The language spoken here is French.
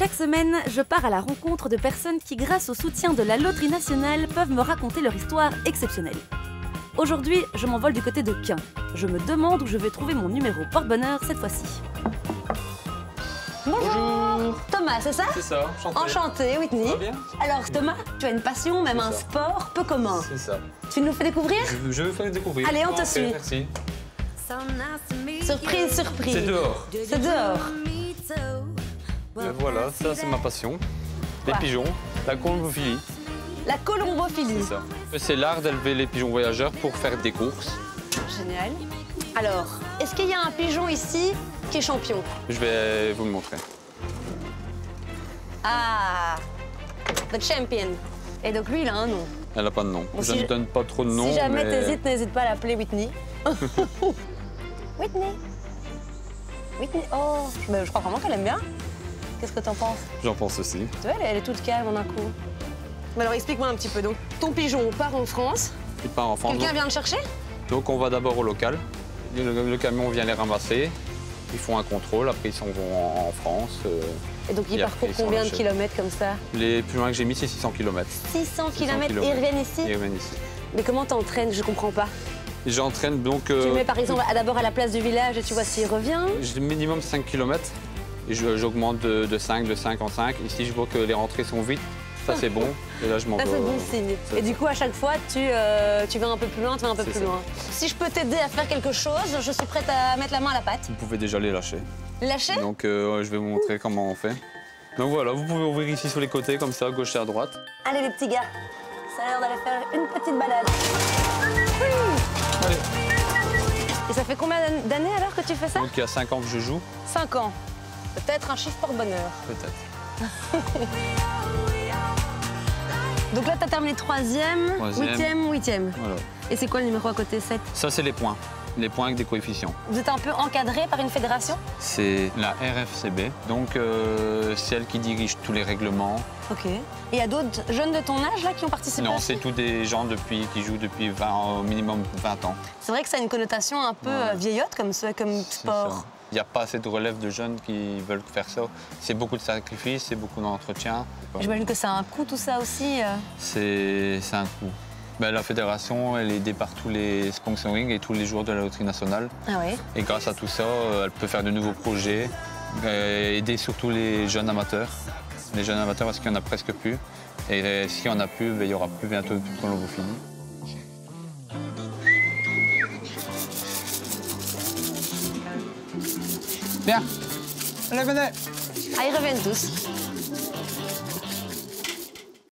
Chaque semaine, je pars à la rencontre de personnes qui, grâce au soutien de la Loterie Nationale, peuvent me raconter leur histoire exceptionnelle. Aujourd'hui, je m'envole du côté de Quin. Je me demande où je vais trouver mon numéro porte-bonheur cette fois-ci. Bonjour. Thomas, c'est ça? C'est ça, enchanté. Enchanté, Whitney. Ça va bien? Alors Thomas, tu as une passion, même un sport peu commun. C'est ça. Tu nous fais découvrir? Je vais faire découvrir. Allez, on te suit. Merci. Surprise, surprise. C'est dehors. C'est dehors. Et voilà, ça c'est ma passion. Les pigeons, la colombophilie. La colombophilie. C'est ça. C'est l'art d'élever les pigeons voyageurs pour faire des courses. Génial. Alors, est-ce qu'il y a un pigeon ici qui est champion? Je vais vous le montrer. Ah, the champion. Et donc lui, il a un nom. Elle n'a pas de nom. Bon, Je si ne donne pas trop de noms. Si jamais mais... t'hésites, n'hésite pas à l'appeler Whitney. Whitney. Whitney. Oh, je crois vraiment qu'elle aime bien. Qu'est-ce que t'en penses? J'en pense aussi. Tu vois, elle est toute calme en un coup. Mais alors, explique-moi un petit peu. Donc, ton pigeon part en France. Il part en France. Quelqu'un vient le chercher? Donc on va d'abord au local. Le camion vient les ramasser. Ils font un contrôle. Après, ils s'en vont en France. Et donc, ils Et parcourent après, ils sont combien de lâchés. kilomètres comme ça? Les plus loin que j'ai mis, c'est 600 km. 600 kilomètres et ils reviennent ici? Ils reviennent ici. Mais comment t'entraînes? Je comprends pas. Et j'entraîne donc... Tu le mets par exemple d'abord à la place du village et tu vois s'il revient? J'ai minimum 5 km. Et j'augmente de 5 en 5. Ici, je vois que les rentrées sont vite. Ça, c'est bon. Et là, je m'en vais. Ça, c'est bon signe. Et du coup, à chaque fois, tu vas un peu plus loin, tu vas un peu plus loin. Si je peux t'aider à faire quelque chose, je suis prête à mettre la main à la pâte. Vous pouvez déjà les lâcher. Lâcher? Donc, je vais vous montrer comment on fait. Donc voilà, vous pouvez ouvrir ici sur les côtés, comme ça, gauche et à droite. Allez, les petits gars. Ça a l'air d'aller faire une petite balade. Allez. Et ça fait combien d'années alors que tu fais ça? Donc, il y a 5 ans que je joue. 5 ans. Peut-être un chiffre porte-bonheur. Peut-être. Donc là, tu as terminé 3e, 8e. Voilà. Et c'est quoi le numéro à côté? 7? Ça, c'est les points. Les points avec des coefficients. Vous êtes un peu encadré par une fédération? C'est la RFCB. Donc, c'est elle qui dirige tous les règlements. Ok. Et il y a d'autres jeunes de ton âge là qui ont participé? Non, aussi? c'est tous des gens qui jouent depuis au minimum 20 ans. C'est vrai que ça a une connotation un peu vieillotte comme sport. Il n'y a pas assez de relève de jeunes qui veulent faire ça. C'est beaucoup de sacrifices, c'est beaucoup d'entretien. J'imagine que ça a un coût tout ça aussi. C'est un coût. Ben, la fédération, elle est aidée par tous les sponsoring et tous les joueurs de la Loterie Nationale. Ah oui. Et grâce à tout ça, elle peut faire de nouveaux projets, aider surtout les jeunes amateurs. Les jeunes amateurs, parce qu'il n'y en a presque plus. Et s'il n'y en a plus, ben, il n'y aura plus bientôt plus de colombophilie. Bien. Allez, venez. Ah, ils reviennent tous.